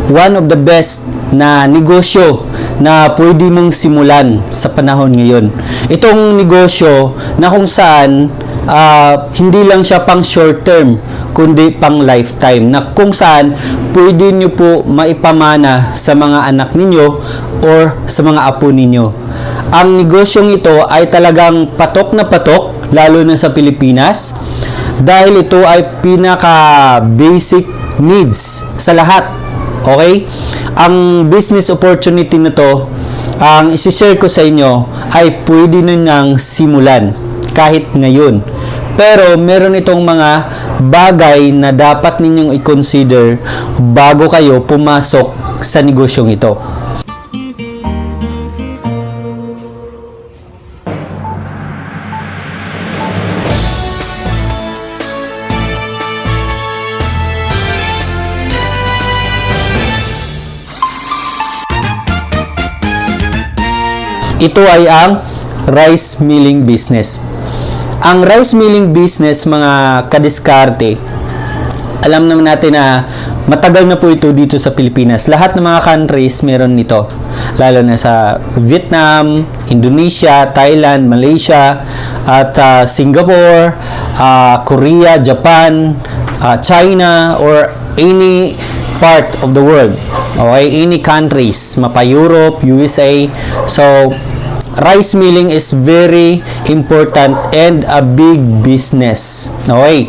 one of the best na negosyo na pwede mong simulan sa panahon ngayon. Itong negosyo na kung saan hindi lang siya pang short term, kundi pang lifetime, na kung saan pwede nyo po maipamana sa mga anak ninyo or sa mga apo ninyo. Ang negosyong ito ay talagang patok na patok, lalo na sa Pilipinas, dahil ito ay pinaka basic needs sa lahat. Okay? Ang business opportunity na to, ang isi-share ko sa inyo ay pwede nyo nang simulan kahit ngayon. Pero meron itong mga bagay na dapat ninyong i-consider bago kayo pumasok sa negosyong ito. Ito ay ang rice milling business. Ang rice milling business, mga kadiskarte, alam naman natin na matagal na po ito dito sa Pilipinas. Lahat ng mga countries meron nito. Lalo na sa Vietnam, Indonesia, Thailand, Malaysia, at Singapore, Korea, Japan, China, or any part of the world. Okay, any countries, mapa Europe, USA. So, rice milling is very important and a big business. Okay.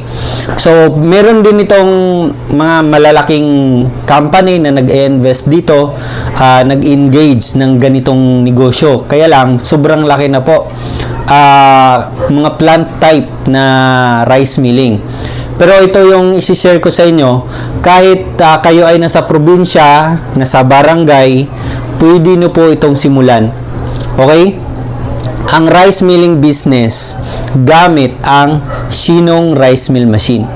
So, meron din itong mga malalaking company na nag-invest dito, nag-engage ng ganitong negosyo. Kaya lang, sobrang laki na po. Mga plant type na rice milling. Pero ito yung isi-share ko sa inyo, kahit kayo ay nasa probinsya, nasa barangay, pwede nyo po itong simulan. Okay? Ang rice milling business, gamit ang Shinong Rice Mill Machine.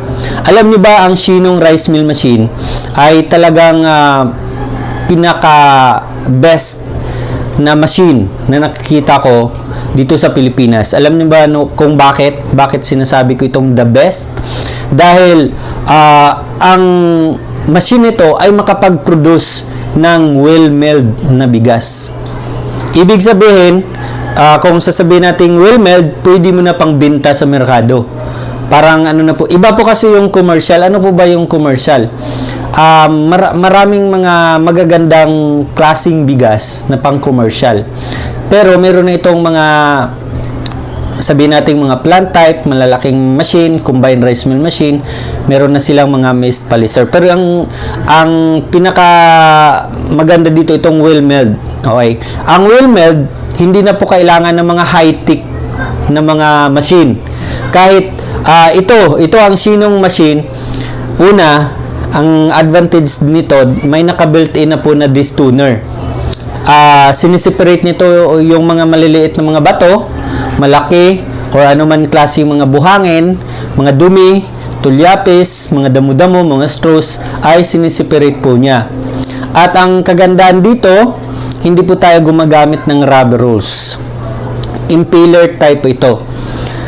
Alam niyo ba, ang Shinong Rice Mill Machine ay talagang pinaka-best na machine na nakikita ko dito sa Pilipinas. Alam niyo ba kung bakit? Bakit sinasabi ko itong the best? Dahil ang machine ito ay makapag-produce ng well-milled na bigas. Ibig sabihin, kung sasabihin natin well-milled, pwede mo na pang binta sa merkado. Parang ano na po, iba po kasi yung commercial. Ano po ba yung commercial? Maraming mga magagandang klaseng bigas na pang commercial. Pero meron na itong mga, sabihin natin mga plant type, malalaking machine, combined rice mill machine, meron na silang mga maize palizer. Pero ang pinaka maganda dito itong well-milled. Okay. Ang well-milled, hindi na po kailangan ng mga high-tech na mga machine. Kahit ito ang Shinong machine, una, ang advantage nito, may naka-built-in na po na distuner. Siniseparate nito yung mga maliliit na mga bato, malaki, or anuman klase yung mga buhangin, mga dumi, tulyapis, mga damo-damo, mga straws, ay siniseparate po niya. At ang kagandahan dito, hindi po tayo gumagamit ng rubber rolls. Impeller type ito.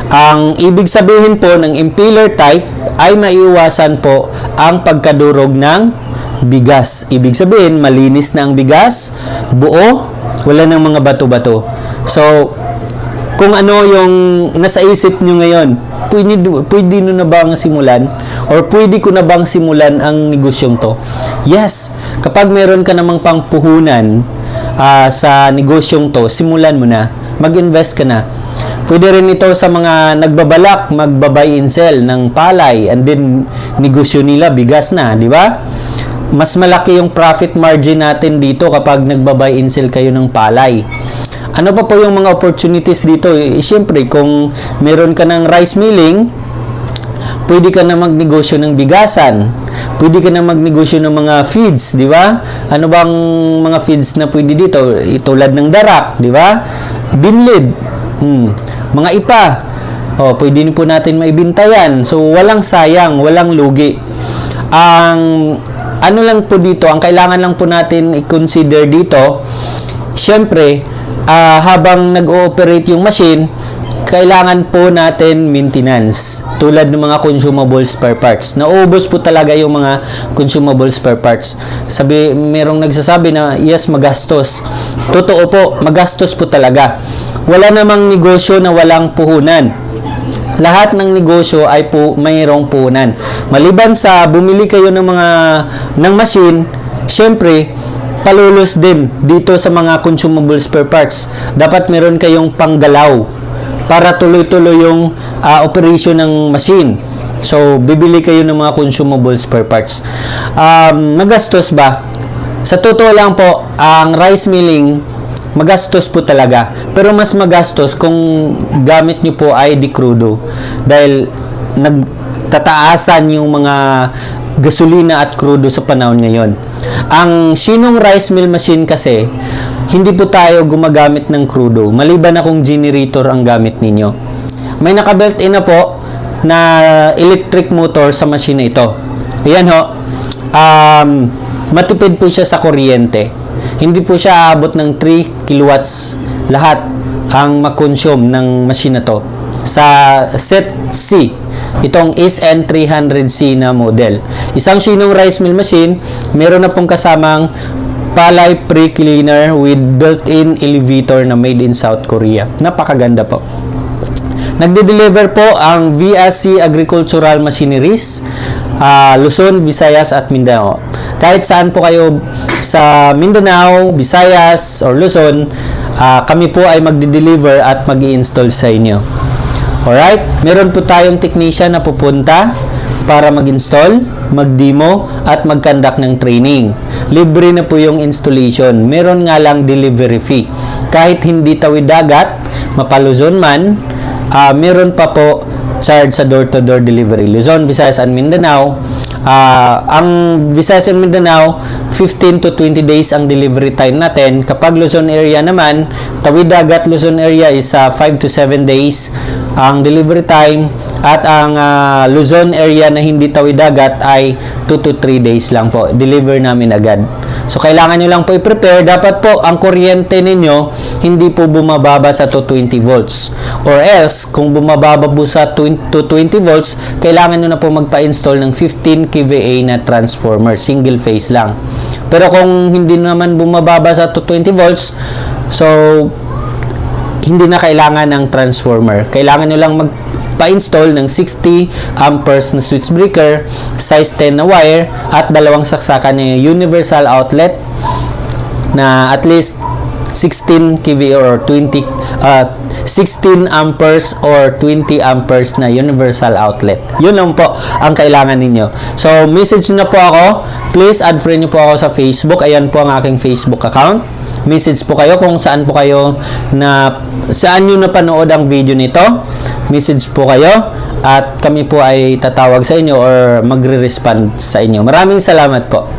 Ang ibig sabihin po ng impeller type ay maiiwasan po ang pagkadurog ng bigas. Ibig sabihin, malinis na ang bigas, buo, wala ng mga bato-bato. So, kung ano yung nasa isip nyo ngayon, pwede nyo na bang simulan? Or pwede ko na bang simulan ang negosyong to? Yes, kapag meron ka namang pangpuhunan sa negosyong to, simulan mo na. Mag-invest ka na. Pwede rin ito sa mga nagbabalak, magba-buy and sell ng palay, and then negosyo nila, bigas na, di ba? Mas malaki yung profit margin natin dito kapag nagba-buy and sell kayo ng palay. Ano pa po yung mga opportunities dito? Siyempre, kung meron ka ng rice milling, pwede ka na magnegosyo ng bigasan. Pwede ka na magnegosyo ng mga feeds, di ba? Ano bang mga feeds na pwede dito? Tulad ng darak, di ba? Binlid, mga ipa. Pwede po natin maibinta yan. So, walang sayang, walang lugi. Ano lang po dito, ang kailangan lang po natin i-consider dito, siyempre, habang nag-ooperate yung machine, kailangan po natin maintenance tulad ng mga consumable spare parts. Nauubos po talaga yung mga consumable spare parts. Merong nagsasabi na yes, magastos. Totoo po, magastos po talaga. Wala namang negosyo na walang puhunan. Lahat ng negosyo ay po mayroong puhunan. Maliban sa bumili kayo ng machine, syempre palulos din dito sa mga consumable spare parts. Dapat meron kayong panggalaw para tuloy-tuloy yung operation ng machine. So, bibili kayo ng mga consumable spare parts. Magastos ba? Sa totoo lang po, ang rice milling, magastos po talaga. Pero mas magastos kung gamit nyo po ay di crudo. Dahil nagtataasan yung mga gasolina at crudo sa panahon ngayon. Ang Shinong rice mill machine kasi, hindi po tayo gumagamit ng crudo. Maliban na kung generator ang gamit ninyo. May naka-built-in na po na electric motor sa machine na ito. Ayan ho. Matipid po siya sa kuryente. Hindi po siya aabot ng 3 kilowatts lahat ang makonsume ng machine na to. Sa set C, itong SN300C na model. Isang Shinong rice mill machine, meron na pong kasamang palay pre-cleaner with built-in elevator na made in South Korea. Napakaganda po. Nagde-deliver po ang VSC Agricultural Machineries, Luzon, Visayas at Mindanao. Kahit saan po kayo sa Mindanao, Visayas or Luzon, kami po ay magde-deliver at mag-i-install sa inyo. Alright? Meron po tayong technician na pupunta para mag-install, mag-demo at mag-conduct ng training. Libre na po yung installation. Meron nga lang delivery fee. Kahit hindi tawid dagat, mapaluzon man, meron pa po charge sa door-to-door delivery. Luzon, Visayas, and Mindanao. Ang Visayas and Mindanao, 15 to 20 days ang delivery time natin. Kapag Luzon area naman, tawid dagat Luzon area is 5 to 7 days ang delivery time. At ang Luzon area na hindi tawid dagat ay 2 to 3 days lang po. Deliver namin agad. So, kailangan nyo lang po i-prepare. Dapat po, ang kuryente ninyo, hindi po bumababa sa 220 volts. Or else, kung bumababa po sa 220 volts, kailangan nyo na po magpa-install ng 15 kVA na transformer. Single phase lang. Pero kung hindi naman bumababa sa 220 volts, so, hindi na kailangan ng transformer. Kailangan nyo lang pa-install ng 60 amperes na switch breaker, size 10 na wire, at dalawang saksakan na universal outlet na at least 16 kVA or 16 amperes or 20 amperes na universal outlet. Yun lang po ang kailangan ninyo. So, message na po ako. Please add friend nyo po ako sa Facebook. Ayan po ang aking Facebook account. Message po kayo kung saan nyo napanood ang video nito. Message po kayo at kami po ay tatawag sa inyo or magre-respond sa inyo. Maraming salamat po.